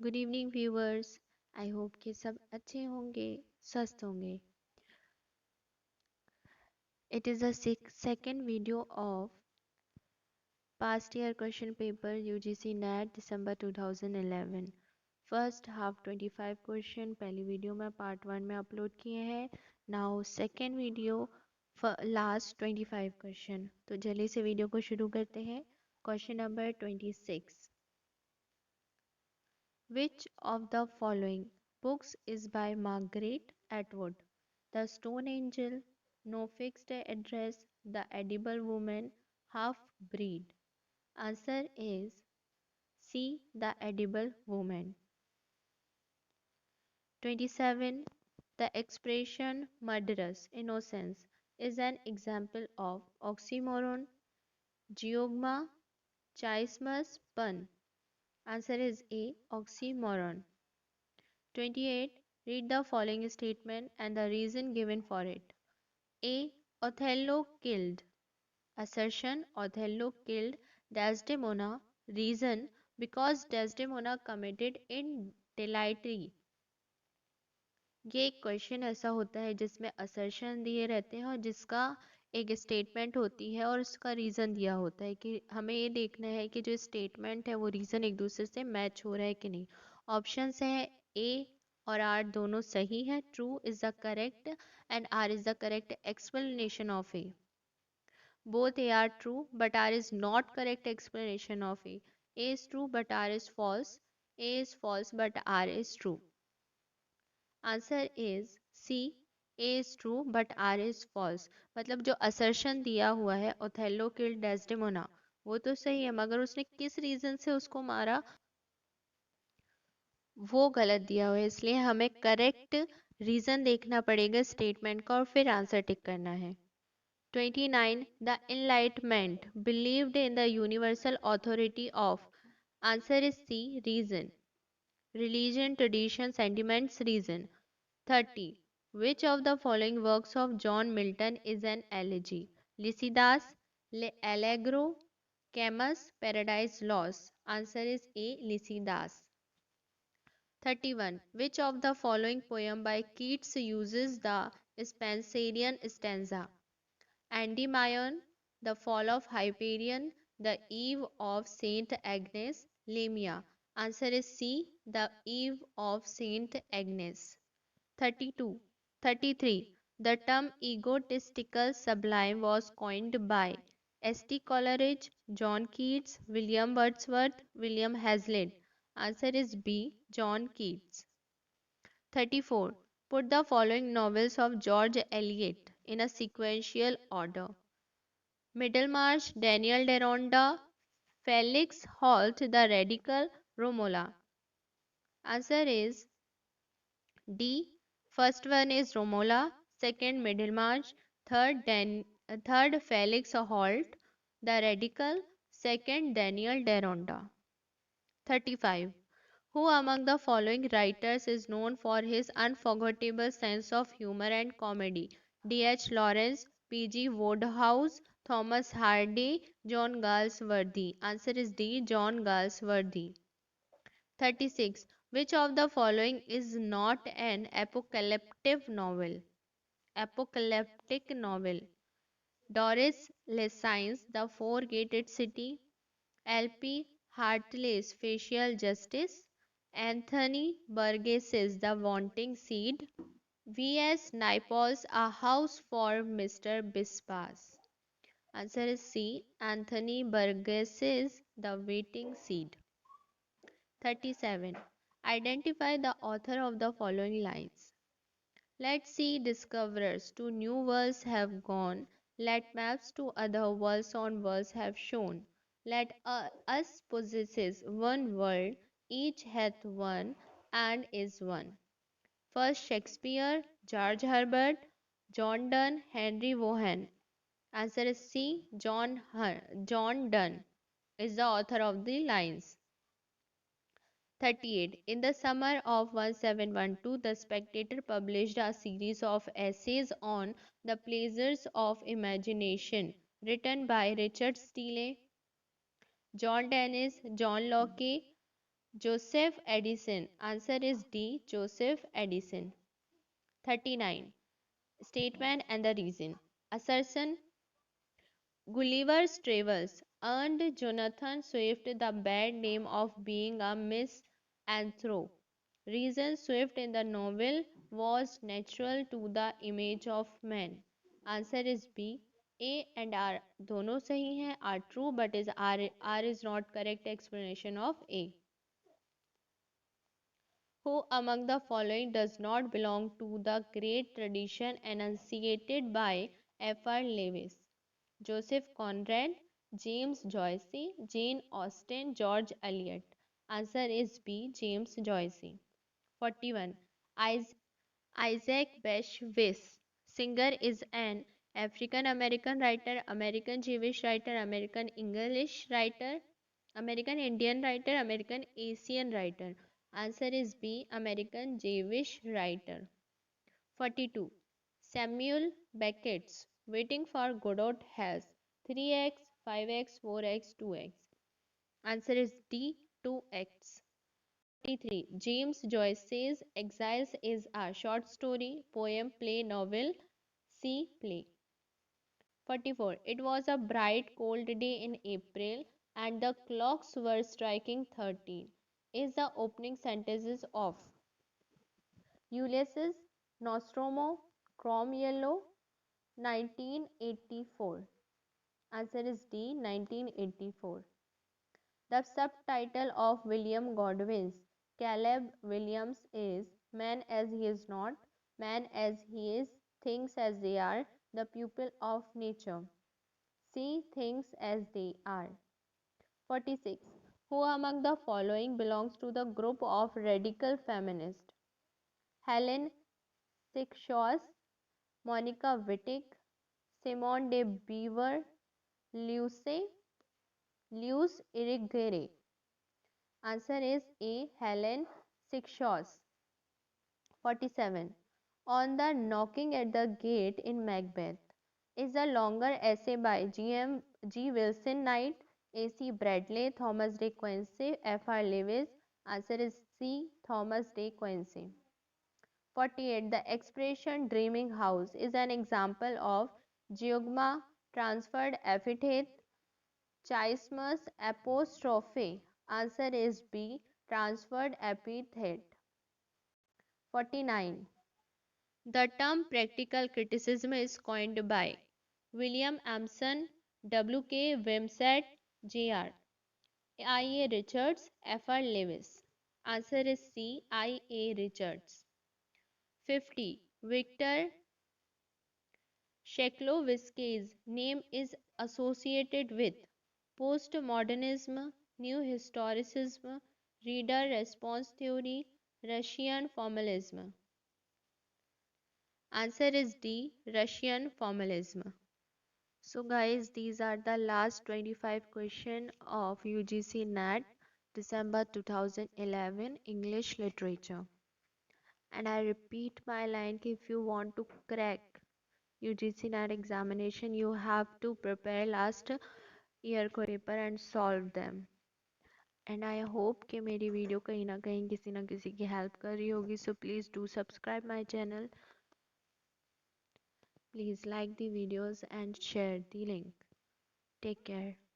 Good evening viewers. I hope कि सब अच्छे होंगे, स्वस्थ होंगे। It is the second video of past year question paper UGC net December 2011। First half 25 question पहली वीडियो में पार्ट वन में अपलोड किए हैं। Now second video last 25 question. तो जल्दी से वीडियो को शुरू करते हैं। Question number 26। Which of the following books is by Margaret Atwood? The Stone Angel, No Fixed Address, The Edible Woman, Half Breed. Answer is C. The Edible Woman. 27. The expression murderous innocence is an example of oxymoron, geogma, chiasmus, pun. Answer is A. Oxymoron. 28. Read the following statement and the reason given for it. A. Othello killed. Assertion: Othello killed Desdemona. Reason: because Desdemona committed indelitry. ये एक question ऐसा होता है जिसमें assertion दिए रहते हैं और जिसका एक स्टेटमेंट होती है और उसका रीज़न दिया होता है कि हमें ये देखना है कि जो स्टेटमेंट है वो रीज़न एक दूसरे से मैच हो रहा है कि नहीं। ऑप्शंस हैं ए और आर दोनों सही है। True is the correct and R is the correct explanation of A. Both A R true but R is not correct explanation of A. A is true but R is false. A is false but R is true. Answer is C. A is true but R is false. मतलब जो assertion दिया हुआ है Othello killed Desdemona वो तो सही है, मगर उसने किस रीजन से उसको मारा वो गलत दिया हुआ है। इसलिए हमें करेक्ट रीजन देखना पड़ेगा स्टेटमेंट का और फिर आंसर टिक करना है। 29. The enlightenment believed in the universal authority of. Answer is C. Reason, religion, tradition, sentiments, reason. 30. Which of the following works of John Milton is an elegy? Lycidas, Allegro, Camus, Paradise Lost. Answer is A. Lycidas. 31. Which of the following poem by Keats uses the Spenserian stanza? Endymion, The Fall of Hyperion, The Eve of Saint Agnes, Lamia. Answer is C. The Eve of Saint Agnes. 32. 33. The term egotistical sublime was coined by S.T. Coleridge, John Keats, William Wordsworth, William Hazlitt. Answer is B. John Keats. 34. Put the following novels of George Eliot in a sequential order. Middlemarch, Daniel Deronda, Felix Holt the Radical, Romola. Answer is D. First one is Romola, second Middlemarch, third Felix Holt the Radical, second Daniel Deronda. 35. Who among the following writers is known for his unforgettable sense of humor and comedy? D. H. Lawrence, P. G. Wodehouse, Thomas Hardy, John Galsworthy. Answer is D. John Galsworthy. 36. Which of the following is not an apocalyptic novel? Apocalyptic novel. Doris Lessing's The Four-Gated City, L.P. Hartley's Facial Justice, Anthony Burgess's The Wanting Seed, V.S. Naipaul's A House for Mr. Bispas. Answer is C. Anthony Burgess's The Waiting Seed. 37. Identify the author of the following lines. Let sea discoverers to new worlds have gone. Let maps to other worlds on worlds have shown. Let us possesses one world, each hath one and is one. First Shakespeare, George Herbert, John Donne, Henry Vaughan. Answer is C. John Donne is the author of the lines. 38. In the summer of 1712, The Spectator published a series of essays on the pleasures of imagination, written by Richard Steele, John Dennis, John Locke, Joseph Edison. Answer is D. Joseph Edison. 39. Statement and the reason. Assertion: Gulliver's Travels earned Jonathan Swift the bad name of being a misanthrope. Reason: Swift in the novel was natural to the image of man. Answer is B. A and R दोनों सही हैं, are true but is R is not correct explanation of A. Who among the following does not belong to the great tradition enunciated by F.R. Lewis? Joseph Conrad, James Joyce, Jane Austen, George Eliot. Answer is B. James Joyce. 41. Is- Isaac Bashevis, singer, is an African American writer, American Jewish writer, American English writer, American Indian writer, American Asian writer. Answer is B. American Jewish writer. 42. Samuel Beckett's Waiting for Godot has 3x, 5x, 4x, 2x. Answer is D. 2x. 43. James Joyce's Exiles is a short story, poem, play, novel. C. Play. 44. It was a bright cold day in April and the clocks were striking 13. Is the opening sentences of Ulysses, Nostromo, Chrome Yellow, 1984. Answer is D. 1984. The subtitle of William Godwin's Caleb Williams is Man as He Is Not, Man as He Is, Things as They Are, The Pupil of Nature. See Things as They Are. 46. Who among the following belongs to the group of radical feminists? Helen Sixshaws, Monica Wittig, Simone de Beauvoir, Luce Irigaray. Answer is A. Helen Sixshaws. 47. On the Knocking at the Gate in Macbeth is a longer essay by G. Wilson Knight, A. C. Bradley, Thomas De Quincey, F. R. Lewis. Answer is C. Thomas De Quincey. 48. The expression dreaming house is an example of geogma, transferred epithet, chiasmus, apostrophe. Answer is B. Transferred epithet. 49. The term practical criticism is coined by William Emerson, W. K. Wimsatt, J. R. I. A. Richards, F. R. Lewis. Answer is C. I. A. Richards. 50. Victor Shklovsky's name is associated with postmodernism, new historicism, reader response theory, Russian formalism. Answer is D. Russian formalism. So guys, these are the last 25 questions of UGC NET December 2011 English literature. And I repeat my line, if you want to crack UGC NET examination, you have to prepare last year paper and solve them. And I hope कि मेरी video कहीं ना किसी की help कर रही होगी. So please do subscribe my channel. Please like the videos and share the link. Take care.